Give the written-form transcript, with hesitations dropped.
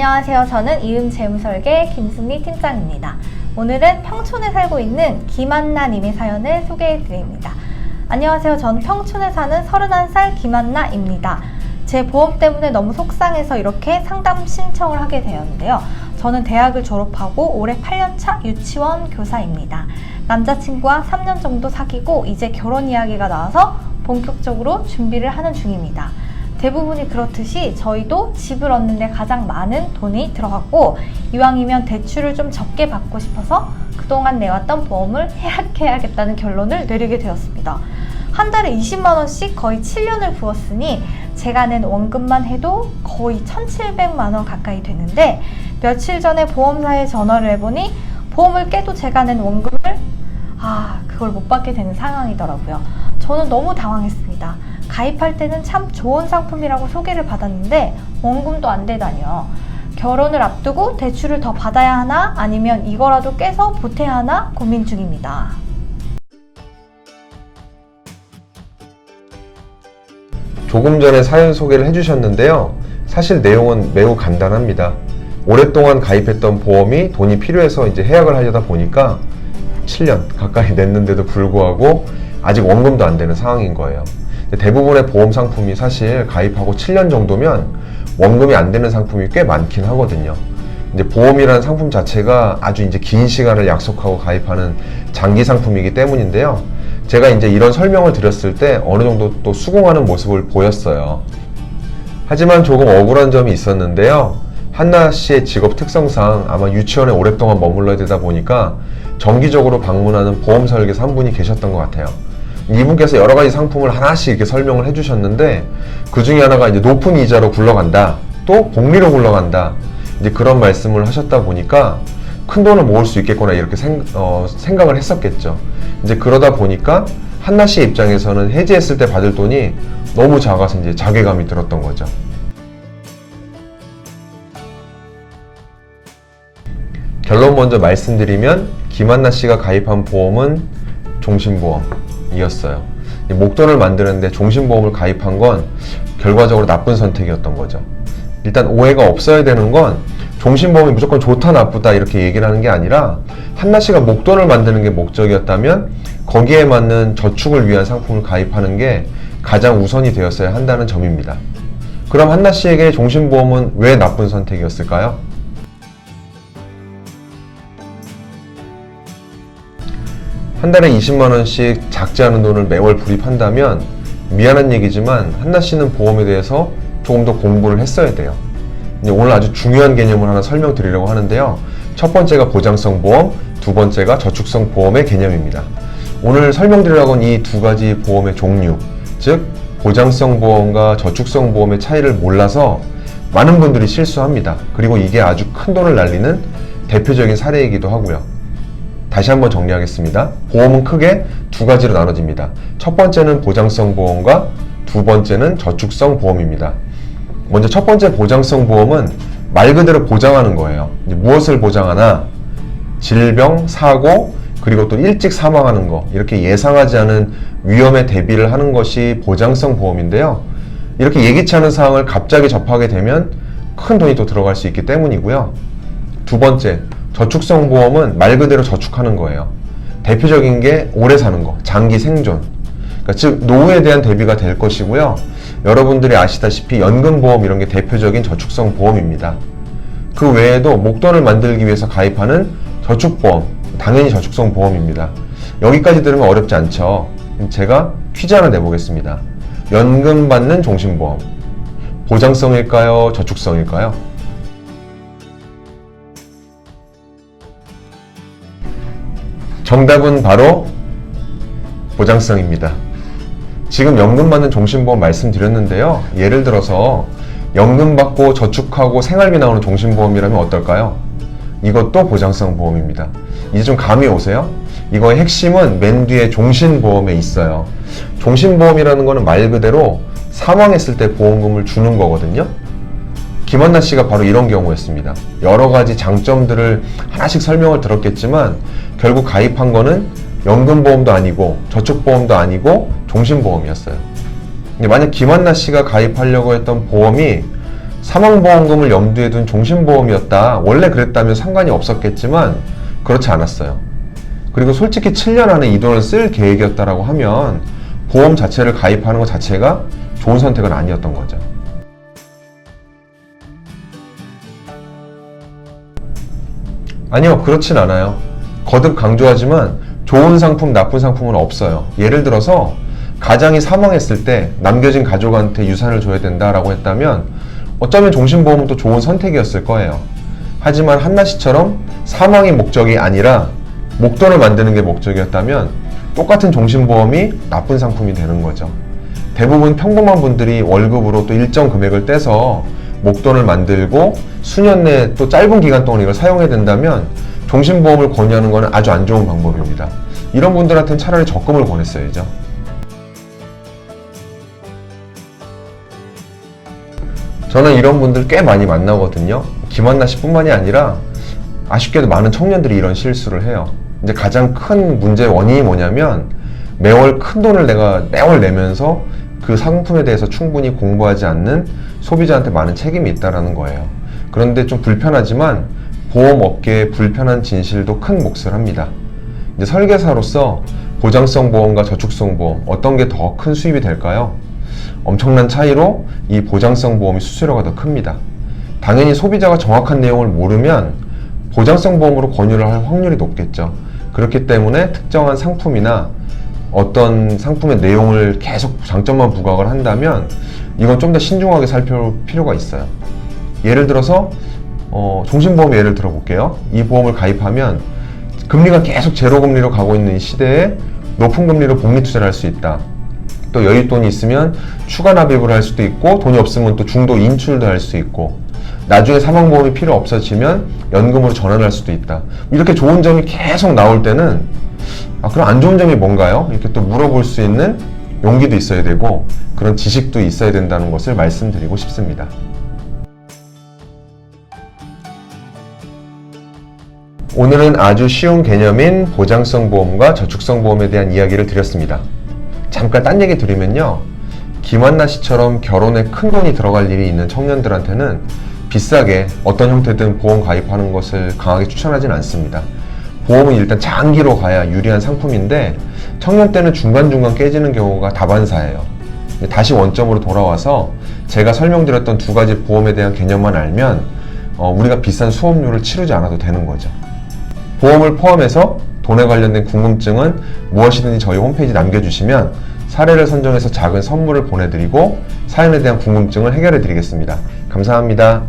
안녕하세요. 저는 이음재무설계 김승리 팀장입니다. 오늘은 평촌에 살고 있는 김한나님의 사연을 소개해드립니다. 안녕하세요. 저는 평촌에 사는 31살 김한나입니다. 제 보험 때문에 너무 속상해서 이렇게 상담 신청을 하게 되었는데요. 저는 대학을 졸업하고 올해 8년차 유치원 교사입니다. 남자친구와 3년 정도 사귀고 이제 결혼 이야기가 나와서 본격적으로 준비를 하는 중입니다. 대부분이 그렇듯이 저희도 집을 얻는데 가장 많은 돈이 들어갔고 이왕이면 대출을 좀 적게 받고 싶어서 그동안 내왔던 보험을 해약해야겠다는 결론을 내리게 되었습니다. 한 달에 20만 원씩 거의 7년을 부었으니 제가 낸 원금만 해도 거의 1,700만 원 가까이 되는데 며칠 전에 보험사에 전화를 해보니 보험을 깨도 제가 낸 원금을 그걸 못 받게 되는 상황이더라고요. 저는 너무 당황했습니다. 가입할 때는 참 좋은 상품이라고 소개를 받았는데 원금도 안 되다니요. 결혼을 앞두고 대출을 더 받아야 하나 아니면 이거라도 깨서 보태야 하나 고민 중입니다. 조금 전에 사연 소개를 해주셨는데요. 사실 내용은 매우 간단합니다. 오랫동안 가입했던 보험이 돈이 필요해서 이제 해약을 하려다 보니까 7년 가까이 냈는데도 불구하고 아직 원금도 안 되는 상황인 거예요. 대부분의 보험 상품이 사실 가입하고 7년 정도면 원금이 안 되는 상품이 꽤 많긴 하거든요. 이제 보험이라는 상품 자체가 아주 이제 긴 시간을 약속하고 가입하는 장기 상품이기 때문인데요. 제가 이제 이런 설명을 드렸을 때 어느 정도 또 수긍하는 모습을 보였어요. 하지만 조금 억울한 점이 있었는데요. 한나 씨의 직업 특성상 아마 유치원에 오랫동안 머물러야 되다 보니까 정기적으로 방문하는 보험 설계사 한 분이 계셨던 것 같아요. 이분께서 여러 가지 상품을 하나씩 이렇게 설명을 해주셨는데 그 중에 하나가 이제 높은 이자로 굴러간다, 또 복리로 굴러간다, 이제 그런 말씀을 하셨다 보니까 큰 돈을 모을 수 있겠구나 이렇게 생각을 했었겠죠. 이제 그러다 보니까 한나 씨 입장에서는 해지했을 때 받을 돈이 너무 작아서 이제 자괴감이 들었던 거죠. 결론 먼저 말씀드리면 김한나 씨가 가입한 보험은 종신보험이었어요. 목돈을 만드는데 종신보험을 가입한 건 결과적으로 나쁜 선택이었던 거죠. 일단 오해가 없어야 되는 건 종신보험이 무조건 좋다 나쁘다 이렇게 얘기를 하는 게 아니라 한나 씨가 목돈을 만드는 게 목적이었다면 거기에 맞는 저축을 위한 상품을 가입하는 게 가장 우선이 되었어야 한다는 점입니다. 그럼 한나 씨에게 종신보험은 왜 나쁜 선택이었을까요? 한 달에 20만 원씩 작지 않은 돈을 매월 불입한다면 미안한 얘기지만 한나 씨는 보험에 대해서 조금 더 공부를 했어야 돼요. 오늘 아주 중요한 개념을 하나 설명드리려고 하는데요. 첫 번째가 보장성 보험, 두 번째가 저축성 보험의 개념입니다. 오늘 설명드리려고 하는 이 두 가지 보험의 종류, 즉 보장성 보험과 저축성 보험의 차이를 몰라서 많은 분들이 실수합니다. 그리고 이게 아주 큰 돈을 날리는 대표적인 사례이기도 하고요. 다시 한번 정리하겠습니다. 보험은 크게 두 가지로 나눠집니다. 첫 번째는 보장성 보험과 두 번째는 저축성 보험입니다. 먼저 첫 번째 보장성 보험은 말 그대로 보장하는 거예요. 무엇을 보장하나? 질병, 사고, 그리고 또 일찍 사망하는 거, 이렇게 예상하지 않은 위험에 대비를 하는 것이 보장성 보험인데요. 이렇게 예기치 않은 사항을 갑자기 접하게 되면 큰 돈이 또 들어갈 수 있기 때문이고요. 두 번째, 저축성 보험은 말 그대로 저축하는 거예요. 대표적인 게 오래 사는 거, 장기 생존. 그러니까 즉 노후에 대한 대비가 될 것이고요. 여러분들이 아시다시피 연금보험 이런 게 대표적인 저축성 보험입니다. 그 외에도 목돈을 만들기 위해서 가입하는 저축보험, 당연히 저축성 보험입니다. 여기까지 들으면 어렵지 않죠? 제가 퀴즈 하나 내보겠습니다. 연금 받는 종신보험, 보장성일까요? 저축성일까요? 정답은 바로 보장성입니다. 지금 연금 받는 종신보험 말씀드렸는데요. 예를 들어서 연금 받고 저축하고 생활비 나오는 종신보험이라면 어떨까요? 이것도 보장성 보험입니다. 이제 좀 감이 오세요? 이거의 핵심은 맨 뒤에 종신보험에 있어요. 종신보험이라는 거는 말 그대로 사망했을 때 보험금을 주는 거거든요. 김한나 씨가 바로 이런 경우였습니다. 여러 가지 장점들을 하나씩 설명을 들었겠지만 결국 가입한 거는 연금보험도 아니고 저축보험도 아니고 종신보험이었어요. 근데 만약 김한나 씨가 가입하려고 했던 보험이 사망보험금을 염두에 둔 종신보험이었다. 원래 그랬다면 상관이 없었겠지만 그렇지 않았어요. 그리고 솔직히 7년 안에 이 돈을 쓸 계획이었다라고 하면 보험 자체를 가입하는 것 자체가 좋은 선택은 아니었던 거죠. 아니요, 그렇진 않아요. 거듭 강조하지만 좋은 상품, 나쁜 상품은 없어요. 예를 들어서 가장이 사망했을 때 남겨진 가족한테 유산을 줘야 된다라고 했다면 어쩌면 종신보험은 또 좋은 선택이었을 거예요. 하지만 한나 씨처럼 사망이 목적이 아니라 목돈을 만드는 게 목적이었다면 똑같은 종신보험이 나쁜 상품이 되는 거죠. 대부분 평범한 분들이 월급으로 또 일정 금액을 떼서 목돈을 만들고 수년 내에 또 짧은 기간 동안 이걸 사용해야 된다면 종신보험을 권유하는 것은 아주 안 좋은 방법입니다. 이런 분들한테는 차라리 적금을 권했어야죠. 저는 이런 분들 꽤 많이 만나거든요. 김한나 씨뿐만이 아니라 아쉽게도 많은 청년들이 이런 실수를 해요. 이제 가장 큰 문제의 원인이 뭐냐면 매월 큰 돈을 내가 매월 내면서 그 상품에 대해서 충분히 공부하지 않는 소비자한테 많은 책임이 있다는 거예요. 그런데 좀 불편하지만 보험업계의 불편한 진실도 큰 몫을 합니다. 이제 설계사로서 보장성 보험과 저축성 보험 어떤 게 더 큰 수입이 될까요? 엄청난 차이로 이 보장성 보험이 수수료가 더 큽니다. 당연히 소비자가 정확한 내용을 모르면 보장성 보험으로 권유를 할 확률이 높겠죠. 그렇기 때문에 특정한 상품이나 어떤 상품의 내용을 계속 장점만 부각을 한다면 이건 좀 더 신중하게 살펴볼 필요가 있어요. 예를 들어서 종신보험 예를 들어볼게요. 이 보험을 가입하면 금리가 계속 제로금리로 가고 있는 이 시대에 높은 금리로 복리투자를 할 수 있다. 또 여윳돈이 있으면 추가 납입을 할 수도 있고 돈이 없으면 또 중도 인출도 할 수 있고 나중에 사망보험이 필요 없어지면 연금으로 전환할 수도 있다. 이렇게 좋은 점이 계속 나올 때는 그럼 안 좋은 점이 뭔가요? 이렇게 또 물어볼 수 있는 용기도 있어야 되고 그런 지식도 있어야 된다는 것을 말씀드리고 싶습니다. 오늘은 아주 쉬운 개념인 보장성 보험과 저축성 보험에 대한 이야기를 드렸습니다. 잠깐 딴 얘기 드리면요. 김한나 씨처럼 결혼에 큰 돈이 들어갈 일이 있는 청년들한테는 비싸게 어떤 형태든 보험 가입하는 것을 강하게 추천하진 않습니다. 보험은 일단 장기로 가야 유리한 상품인데 청년 때는 중간중간 깨지는 경우가 다반사예요. 다시 원점으로 돌아와서 제가 설명드렸던 두 가지 보험에 대한 개념만 알면 우리가 비싼 수업료를 치르지 않아도 되는 거죠. 보험을 포함해서 돈에 관련된 궁금증은 무엇이든지 저희 홈페이지 남겨주시면 사례를 선정해서 작은 선물을 보내드리고 사연에 대한 궁금증을 해결해 드리겠습니다. 감사합니다.